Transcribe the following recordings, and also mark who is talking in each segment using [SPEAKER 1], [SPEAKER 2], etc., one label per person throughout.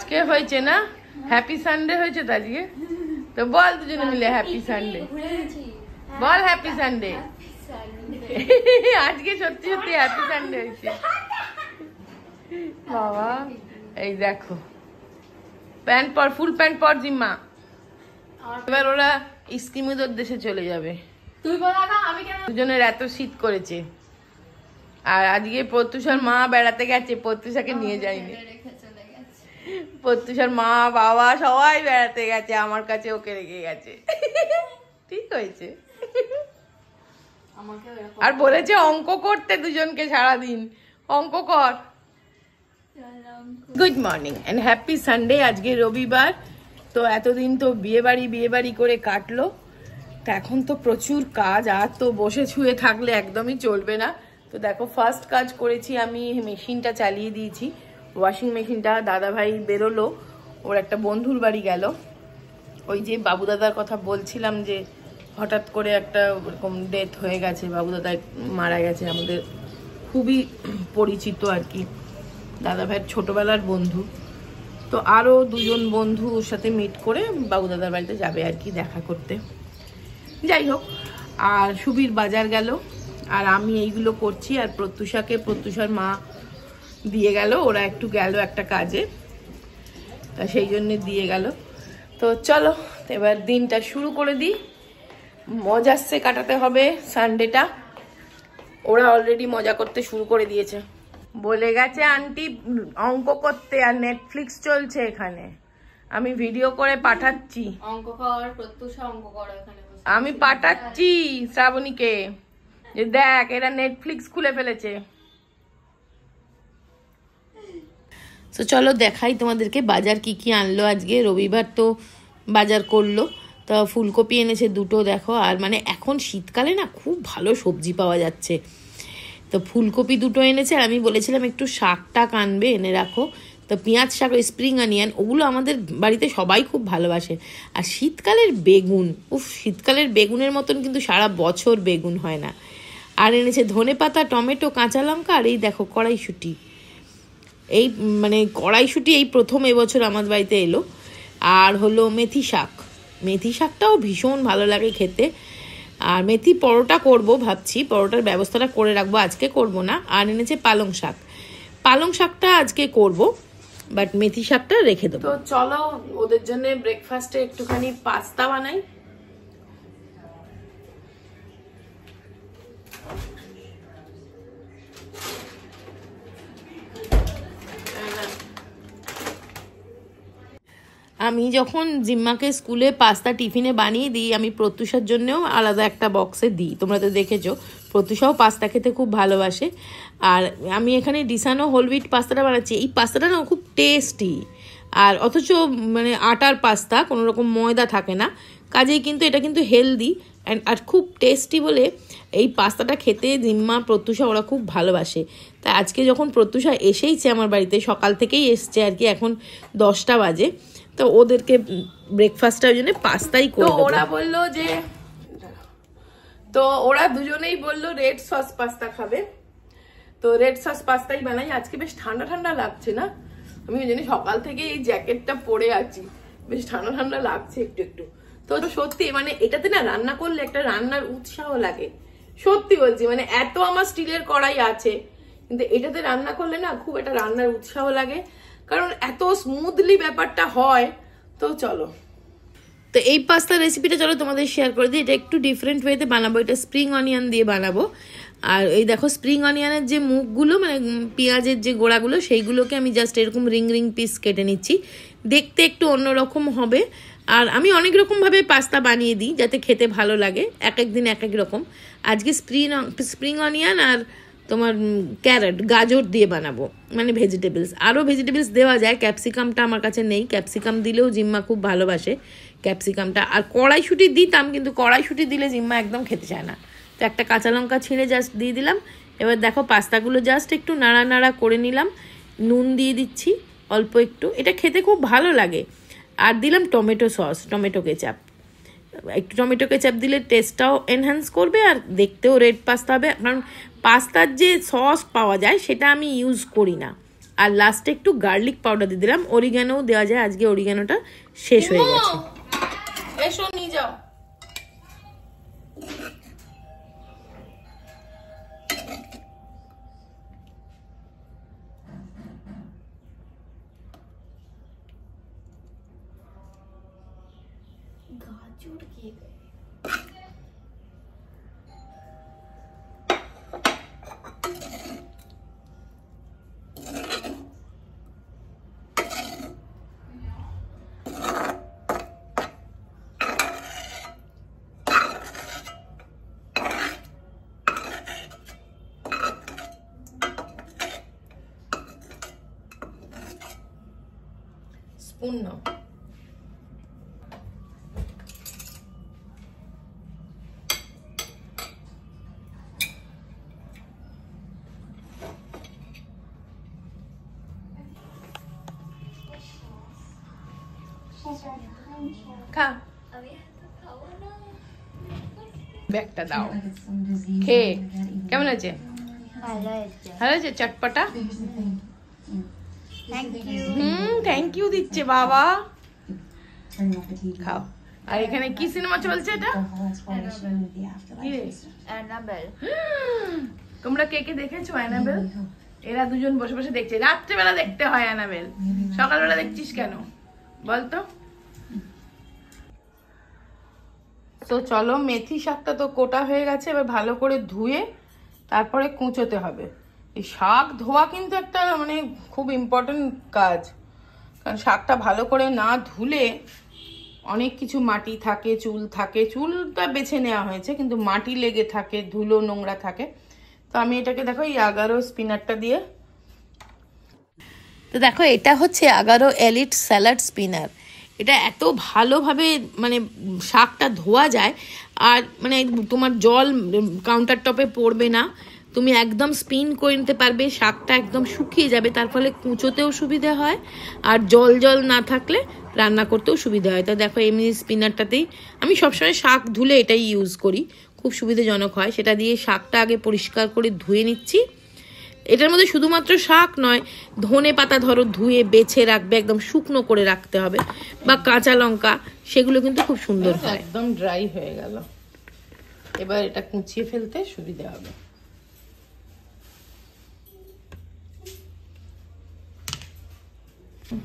[SPEAKER 1] আজকে হয়েছে না, হ্যাপি সানডে হয়েছে তো আজকে। তো বল দুজনে মিলে হ্যাপি সানডে বল। Happy Sunday. আজকে সত্যি সত্যি হ্যাপি সানডে হয়েছে বাবা। এই দেখো প্যান্ট পর, ফুল প্যান্ট পর জিম্মা। এবার ওরা স্কিমুদর দেশে চলে যাবে। দুজনের এত শীত করেছে। আর আজকে প্রত্যুষার মা বেড়াতে গেছে, প্রত্যুষাকে নিয়ে যায়নি। প্রত্যুষার মা বাবা সবাই বেড়াতে গেছে, আমার কাছে ওকে রেখে গেছে। ঠিক হয়েছে। আর বলেছে অঙ্ক করতে দুজনকে সারাদিন, অঙ্ক কর। Good morning and happy Sunday. আজকে রবিবার। তো এতদিন তো বিয়ে বাড়ি করে কাটলো। তো এখন তো প্রচুর কাজ, আর তো বসে ছুঁয়ে থাকলে একদমই চলবে না। তো দেখো ফার্স্ট কাজ করেছি আমি, মেশিনটা চালিয়ে দিয়েছি, ওয়াশিং মেশিনটা। দাদা ভাই বেরোলো, ওর একটা বন্ধুর বাড়ি গেল। ওই যে বাবু দাদার কথা বলছিলাম যে হঠাৎ করে একটা ওরকম ডেথ হয়ে গেছে, বাবু দাদা মারা গেছে। আমাদের খুবই পরিচিত আর কি, দাদা ভাইয়ের ছোটবেলার বন্ধু। তো আরও দুজন বন্ধুর সাথে মিট করে বাবু দাদার বাড়িতে যাবে আর কি দেখা করতে। যাই হোক, আর সুবীর বাজার গেল, আর আমি এইগুলো করছি। আর প্রত্যুষার মা দিয়ে গেল, ওরা একটু গেল একটা কাজে, তা সেই জন্যে দিয়ে গেল। তো চলো এবার দিনটা শুরু করে দিই। মজাসে কাটাতে হবে সানডেটা। ওরা অলরেডি মজা করতে শুরু করে দিয়েছে। বলে গেছে আন্টি অঙ্ক করতে, আর নেটফ্লিক্স চলছে এখানে, আমি ভিডিও করে পাঠাচ্ছি।
[SPEAKER 2] অঙ্ক কর, প্রত্যুষা অঙ্ক কর এখানে।
[SPEAKER 1] আমি পাঠাচ্ছি শ্রাবণীকে যে দেখ এরা নেটফ্লিক্স খুলে ফেলেছে। তো চলো দেখাই তোমাদেরকে বাজার কি কি আনলো আজকে। রবিবার তো বাজার করলো। তা ফুলকপি এনেছে দুটো, দেখো। আর মানে এখন শীতকালে না খুব ভালো সবজি পাওয়া যাচ্ছে। তো ফুলকপি দুটো এনেছে। আর আমি বলেছিলাম একটু শাক টাক আনবে, এনে রাখো। তো পেঁয়াজ শাক, স্প্রিং অনিয়ন, ওগুলো আমাদের বাড়িতে সবাই খুব ভালোবাসে। আর শীতকালের বেগুন, শীতকালের বেগুনের মতন কিন্তু সারা বছর বেগুন হয় না। আর এনেছে ধনেপাতা, টমেটো, কাঁচা লঙ্কা। আর এই দেখো কড়াইশুঁটি। এই মানে কড়াইশুঁটি এই প্রথম এবছর আমার বাড়িতে এলো। আর হলো মেথি শাক। মেথি শাকটাও ভীষণ ভালো লাগে খেতে। আর মেথি পরোটা করব ভাবছি, পরোটার ব্যবস্থাটা করে রাখবো, আজকে করব না। আর এনেছে পালং শাক। পালং শাকটা আজকে করব, বাট মেথি শাকটা রেখে দেবো। তো চলো ওদের জন্য ব্রেকফাস্টে একটুখানি পাস্তা বানাই। আমি যখন জিম্মাকে স্কুলে পাস্তা টিফিনে বানিয়ে দিই, আমি প্রত্যুষার জন্যও আলাদা একটা বক্সে দিই। তোমরা তো দেখেছো প্রত্যুষাও পাস্তা খেতে খুব ভালোবাসে। আর আমি এখানে ডিসানো হোল হুইট পাস্তাটা বানাচ্ছি। এই পাস্তাটা না খুব টেস্টি, আর অথচ মানে আটার পাস্তা, কোনো রকম ময়দা থাকে না, কাজেই কিন্তু এটা কিন্তু হেলদি আর খুব টেস্টি বলে এই পাস্তাটা খেতে জিম্মা প্রত্যুষা ওরা খুব ভালোবাসে। তাই আজকে যখন প্রত্যুষা এসেইছে আমার বাড়িতে, সকাল থেকেই এসছে আর কি, এখন 10টা বাজে। তো ওদেরকে ব্রেকফাস্টটা ওই জন্য পাস্তাই করে দেবো। ওরা বললো যে, তো ওরা দুজনেই বললো রেড সস পাস্তা খাবে। তো রেড সস পাস্তাই বানাই। আজকে বেশ ঠান্ডা ঠান্ডা লাগছে না, আমি ওই জন্য সকাল থেকে এই জ্যাকেটটা পরে আছি, বেশ ঠান্ডা ঠান্ডা লাগছে একটু একটু। তো সত্যি মানে এটাতে না রান্না করলে একটা রান্নার উৎসাহ লাগে, সত্যি বলছি। মানে এত আমার স্টিলের কড়াই আছে, কিন্তু এটাতে রান্না করলে না খুব একটা রান্নার উৎসাহ লাগে, কারণ এত স্মুথলি ব্যাপারটা হয়। তো চলো, তো এই পাস্তা রেসিপিটা চলো তোমাদের শেয়ার করে দিই। এটা একটু ডিফারেন্ট ওয়েতে বানাবো, এটা স্প্রিং অনিয়ন দিয়ে বানাবো। আর এই দেখো স্প্রিং অনিয়নের যে মুখগুলো, মানে পেঁয়াজের যে গোড়াগুলো, সেইগুলোকে আমি জাস্ট এরকম রিং রিং পিস কেটে নিচ্ছি। দেখতে একটু অন্যরকম হবে। আর আমি অনেক রকমভাবে পাস্তা বানিয়ে দিই যাতে খেতে ভালো লাগে, এক এক দিন এক এক রকম। আজকে স্প্রিং অনিয়ন আর তোমার ক্যারট, গাজর দিয়ে বানাবো, মানে ভেজিটেবলস। আরও ভেজিটেবলস দেওয়া যায়, ক্যাপসিকামটা আমার কাছে নেই, ক্যাপসিকাম দিলেও জিম্মা খুব ভালোবাসে ক্যাপসিকামটা। আর কড়াইশুঁটি দিতাম, কিন্তু কড়াইশুঁটি দিলে জিম্মা একদম খেতে চায় না। তো একটা কাঁচা লঙ্কা ছিঁড়ে জাস্ট দিয়ে দিলাম। এবার দেখো পাস্তাগুলো জাস্ট একটু নাড়া নাড়া করে নিলাম, নুন দিয়ে দিচ্ছি অল্প একটু, এটা খেতে খুব ভালো লাগে। আর দিলাম টমেটো সস, টমেটো কেচাপ। একটু টমেটো কেচাপ দিলে টেস্টটাও এনহ্যান্স করবে, আর দেখতেও রেড পাস্তা হবে। কারণ পাস্তার যে সস পাওয়া যায় সেটা আমি ইউজ করি না, আর লাস্টে একটু গার্লিক পাউডার দিয়ে দিলাম। অরিগানো দেওয়া যায়, আজকে অরিগানোটা শেষ হয়ে গেছে। এসো নিয়ে যাও।
[SPEAKER 2] गाजर किए गए
[SPEAKER 1] স্পুন নাও। খা, ব্যাগটা দাও। খেয়ে কেমন আছে? ভালো আছে, চটপটা। থ্যাংক ইউ দিচ্ছে বাবা। খাও। আর এখানে কি সিনেমা চলছে এটা?
[SPEAKER 2] অ্যানাবেল।
[SPEAKER 1] তোমরা কে কে দেখেছো অ্যানাবেল? এরা দুজন বসে বসে দেখছে। রাত্রেবেলা দেখতে হয় অ্যানাবেল, সকালবেলা দেখছিস কেন বলতো? তো চলো, মেথি শাকটা তো কোটা হয়ে গেছে, এবার ভালো করে ধুয়ে তারপরে কুচোতে হবে। এই শাক ধোয়া কিন্তু একটা মানে খুব ইম্পর্টেন্ট কাজ, কারণ শাকটা ভালো করে না ধুলে অনেক কিছু মাটি থাকে, চুল থাকে। চুলটা বেছে নেওয়া হয়েছে, কিন্তু মাটি লেগে থাকে, ধুলো নোংরা থাকে। তো আমি এটাকে দেখো এই আগারো স্পিনারটা দিয়ে, তো দেখো এটা হচ্ছে আগারো এলিট স্যালাড স্পিনার। এটা এত ভালোভাবে মানে শাকটা ধোয়া যায়, আর মানে তোমার জল কাউন্টার টপে পড়বে না, তুমি একদম স্পিন করে নিতে পারবে, শাকটা একদম শুকিয়ে যাবে। তার ফলে কুচোতেও সুবিধা হয়, আর জল জল না থাকলে রান্না করতেও সুবিধা হয়। তো দেখো এমনি স্পিনারটাতেই আমি সবসময় শাক ধুলে এটাই ইউজ করি, খুব সুবিধাজনক হয়। সেটা দিয়ে শাকটা আগে পরিষ্কার করে ধুয়ে নিচ্ছি। এটার মধ্যে শুধুমাত্র শাক নয়, ধনে পাতা ধরো ধুয়ে বেছে রাখবে, একদম শুকনো করে রাখতে হবে, বা কাঁচা লঙ্কা, সেগুলো কিন্তু খুব সুন্দর হয়। একদম ড্রাই হয়ে গেল, এবার এটা কুচিয়ে ফেলতে সুবিধা হবে।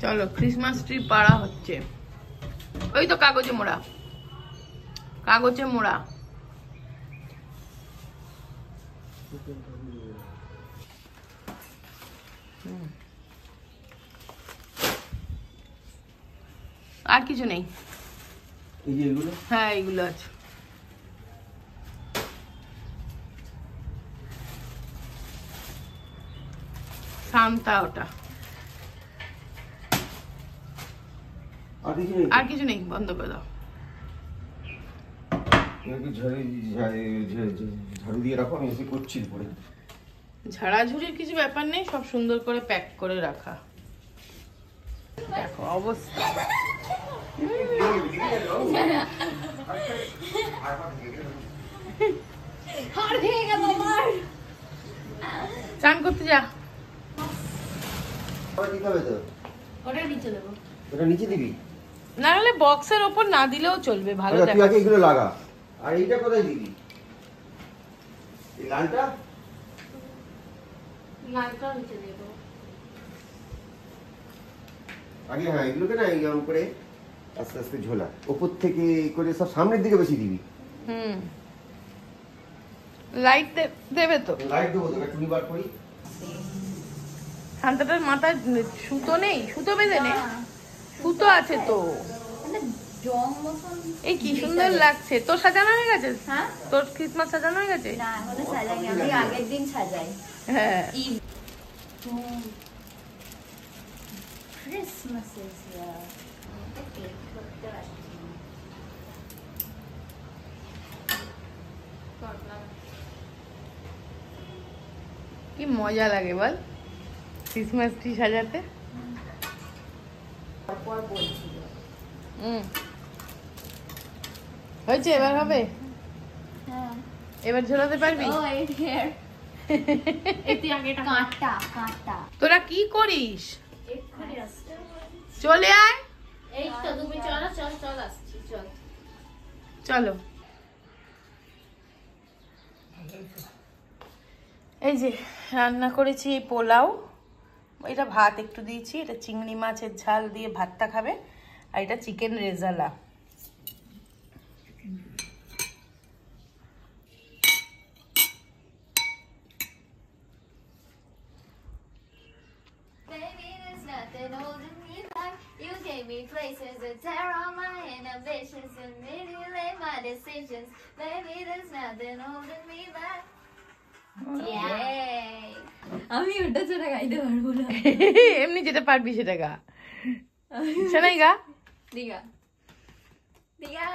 [SPEAKER 1] চলো, ক্রিসমাস ট্রি পাড়া হচ্ছে। ওই তো কাগজে মোড়া, কাগজে মোড়া। আর কিছু নেই, হ্যাঁ এগুলো আছে। সান্তা ওটা, আর কিছু নেই, বন্ধ করে দাও।
[SPEAKER 3] ঝাড়ু দিয়ে রাখো, আমি এসে করছি পরে।
[SPEAKER 1] ঝাড়াঝুড়ির কিছু ব্যাপার নেই, সব সুন্দর করে প্যাক করে রাখা। দেখো অবস্থা, চান করতে যা।
[SPEAKER 2] ওটা নিচে দেবো,
[SPEAKER 3] ওটা নিচে দিবি,
[SPEAKER 1] না হলে বক্সের ওপর না দিলেও চলবে, ভালো
[SPEAKER 3] তুই
[SPEAKER 1] দেখাচ্ছে।
[SPEAKER 3] আগে এগুলো লাগা। আর এইটা কোথায় দিবি? এই লালটা
[SPEAKER 2] লালটাও নিচে দেবো
[SPEAKER 3] আগে। হ্যাঁ, এগুলোকে না এরকম করে আস্তে আস্তে ঝোলা, উপর থেকে করে সব সামনের দিকে বেশি দিবি।
[SPEAKER 1] লাইট দেবে তো?
[SPEAKER 3] লাইট দেবো, তোকে টুনি বার করি।
[SPEAKER 1] শান্তাটার মাথায় সুতো নেই? সুতো বেঁধে নে, সুতো আছে তো।
[SPEAKER 2] জং মতন।
[SPEAKER 1] এই কি সুন্দর লাগছে। তোর সাজানো হয়ে গেছে?
[SPEAKER 2] হ্যাঁ,
[SPEAKER 1] তোর ক্রিসমাস সাজানো হয়ে গেছে?
[SPEAKER 2] না এখনো সাজাইনি, আমি আগের দিন সাজাই।
[SPEAKER 1] হ্যাঁ,
[SPEAKER 2] ক্রিসমাস ইজ হিয়ার।
[SPEAKER 1] কি মজা লাগে বল ক্রিসমাস ট্রি সাজাতে।
[SPEAKER 2] পর বলছিল
[SPEAKER 1] হয়েছে, এবার হবে?
[SPEAKER 2] হ্যাঁ,
[SPEAKER 1] এবার ঝোলাতে পারবি?
[SPEAKER 2] ও এই হিয়ার কাঁটা কাঁটা
[SPEAKER 1] তোরা কি করিস?
[SPEAKER 2] এক্ষুনি আসছে
[SPEAKER 1] চলে আয়।
[SPEAKER 2] এই তো তুমি চলো চল চল আসছি চল
[SPEAKER 1] চলো। এই যে রান্না করেছি এই পোলাও, এটা ভাত একটু দিয়েছি, এটা চিংড়ি মাছের ঝাল দিয়ে ভাতটা খাবে, আর এটা chicken rezala.
[SPEAKER 2] Baby, there's nothing holding me back. You gave me places to tear all my inhibitions and manipulate my decisions. Baby, there's nothing holding me back. Yay! আমি ওটা ছোটা গাইতে পারবো না।
[SPEAKER 1] এমনি যেটা পারবি সেটা গা, শোনাই গা।
[SPEAKER 2] দিগা দিগা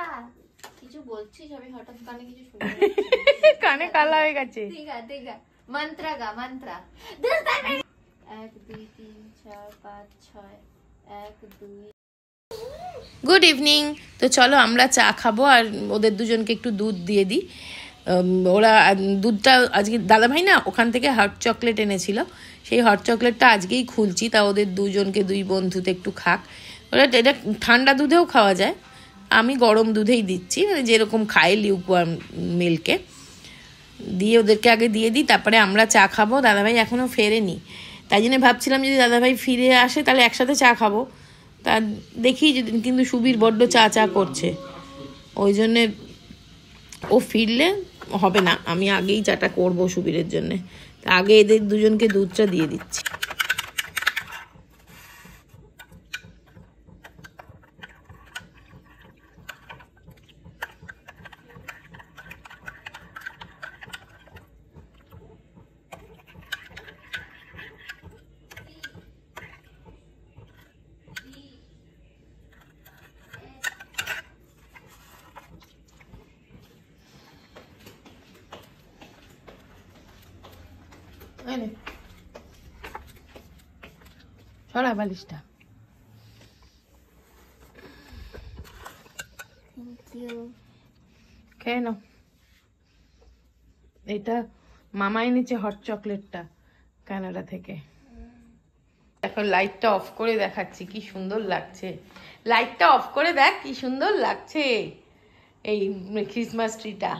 [SPEAKER 2] কিছু বলছিস, আমি হঠাৎ কানে কিছু শুনি
[SPEAKER 1] কানে কালা হয়ে গেছে।
[SPEAKER 2] দিগা দিগা মন্ত্রা গা মন্ত্রা 1 2 3 4 5 6 1 2।
[SPEAKER 1] Good evening. তো চলো আমরা চা খাবো, আর ওদের দুজনকে একটু দুধ দিয়ে দিই। ওরা দুধটা আজকে দাদাভাই না ওখান থেকে হট চকলেট এনেছিল, সেই হট চকলেটটা আজকেই খুলছি, তা ওদের দুজনকে দুই বন্ধুতে একটু খাক। ওরা এটা ঠান্ডা দুধেও খাওয়া যায়, আমি গরম দুধেই দিচ্ছি, মানে যেরকম খাই লিউকওয়ার্ম মিল্কে দিয়ে ওদেরকে আগে দিয়ে দিই, তারপরে আমরা চা খাবো। দাদাভাই এখনও ফেরেনি, তাই জন্য ভাবছিলাম যদি দাদাভাই ফিরে আসে তাহলে একসাথে চা খাবো। তা দেখি কিন্তু সুবীর বড্ড চা চা করছে, ওই জন্যে ও ফিরলে হবে না, আমি আগেই চাটা করবো সুবীরের জন্যে। আগে এদের দুজনকে দুধটা দিয়ে দিচ্ছি। সরা বালিশটা। খেয়ে নাও। এটা মামা এনেছে হট চকলেটটা কানাডা থেকে। এখন লাইটটা অফ করে দেখাচ্ছি, কি সুন্দর লাগছে। লাইটটা অফ করে দেখ কি সুন্দর লাগছে এই ক্রিসমাস ট্রিটা।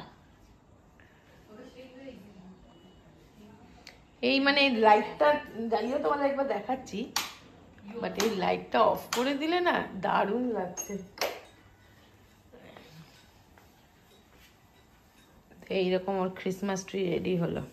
[SPEAKER 1] এই মানে লাইটটা জ্বালিয়েও তোমাদের একবার দেখাচ্ছি, বাট এই লাইটটা অফ করে দিলে না দারুণ লাগছে। এইরকম ওর ক্রিসমাস ট্রি রেডি হলো।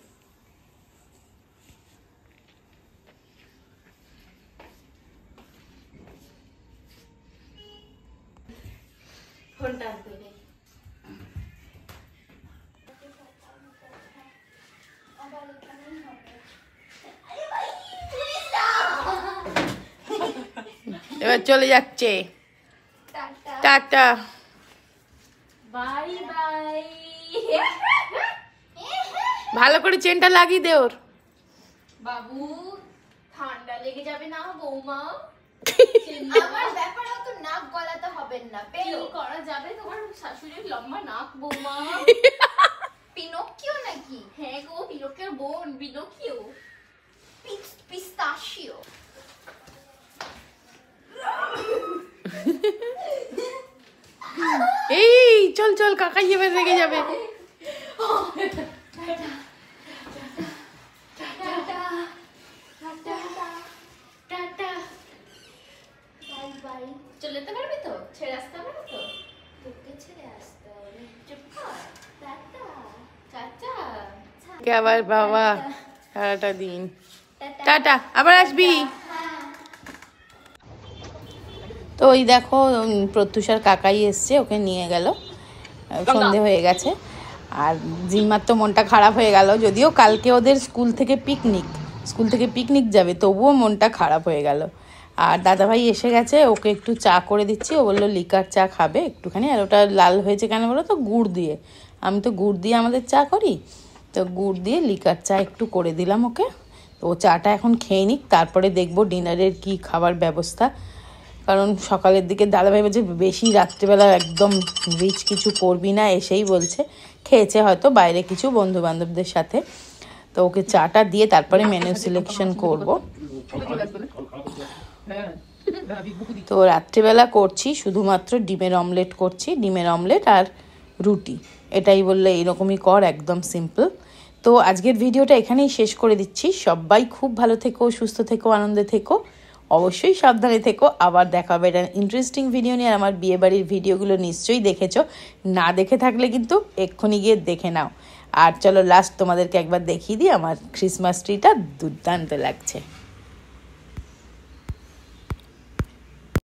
[SPEAKER 1] এবার চলে যাচ্ছে, টাটা
[SPEAKER 2] বাই বাই।
[SPEAKER 1] ভালো করে চেনটা লাগিয়ে দে ওর।
[SPEAKER 2] বাবু ঠান্ডা লেগে যাবে না বৌমা? আমার ব্যাপারে তো নাক গলাতে হবে না, পেল করা যাবে তোমার শাশুড়ির লম্বা নাক বৌমা। পিনোকিও নাকি? হ্যাঁ গো পিনোকিওর বোন পিনোকিও, পিস্তাশিও।
[SPEAKER 1] এই চল চল, কাকাই যাবে, রেগে যাবে।
[SPEAKER 2] চলে যেতে পারবি তো? ছেড়ে আসতে হবে না তো? তোকে ছেড়ে আসতে হবে। চুপ কর। Tata tata.
[SPEAKER 1] কে আবার বাবা সারাটা দিন। টাটা, আবার আসবি। তো ওই দেখো প্রত্যুষার কাকাই এসছে, ওকে নিয়ে গেল, সন্ধে হয়ে গেছে। আর জিম্মার তো মনটা খারাপ হয়ে গেল, যদিও কালকে ওদের স্কুল থেকে পিকনিক যাবে, তবুও মনটা খারাপ হয়ে গেল। আর দাদাভাই এসে গেছে, ওকে একটু চা করে দিচ্ছি। ও বললো লিকার চা খাবে একটুখানি, আর ওটা লাল হয়েছে কেন বলো তো, গুড় দিয়ে। আমি তো গুড় দিয়ে আমাদের চা করি, তো গুড় দিয়ে লিকার চা একটু করে দিলাম ওকে। তো ও চাটা এখন খেয়ে নিক, তারপরে দেখবো ডিনারের কি খাবার ব্যবস্থা। কারণ সকালের দিকে দাদাভাই বলছে বেশি রাত্রিবেলা একদম রিচ কিছু করবি না, এসেই বলছে। খেয়েছে হয়তো বাইরে কিছু বন্ধুবান্ধবদের সাথে। তো ওকে চাটা দিয়ে তারপরে মেনু সিলেকশন করব। তো রাত্রিবেলা করছি শুধুমাত্র ডিমের অমলেট করছি, ডিমের অমলেট আর রুটি। এটাই বললে এরকমই কর, একদম সিম্পল। তো আজকের ভিডিওটা এখানেই শেষ করে দিচ্ছি। সবাই খুব ভালো থেকো, সুস্থ থেকো, আনন্দে থেকো, অবশ্যই সাবধানে থেকো। আবার দেখা হবে একটা ইন্টারেস্টিং ভিডিও নিয়ে। আর আমার বিয়েবাড়ির ভিডিওগুলো নিশ্চয়ই দেখেছো, না দেখে থাকলে কিন্তু এক্ষুনি গিয়ে দেখে নাও। আর চলো লাস্ট তোমাদেরকে একবার দেখিয়ে দিই, আমার ক্রিসমাস ট্রিটা দুর্দান্ত লাগছে।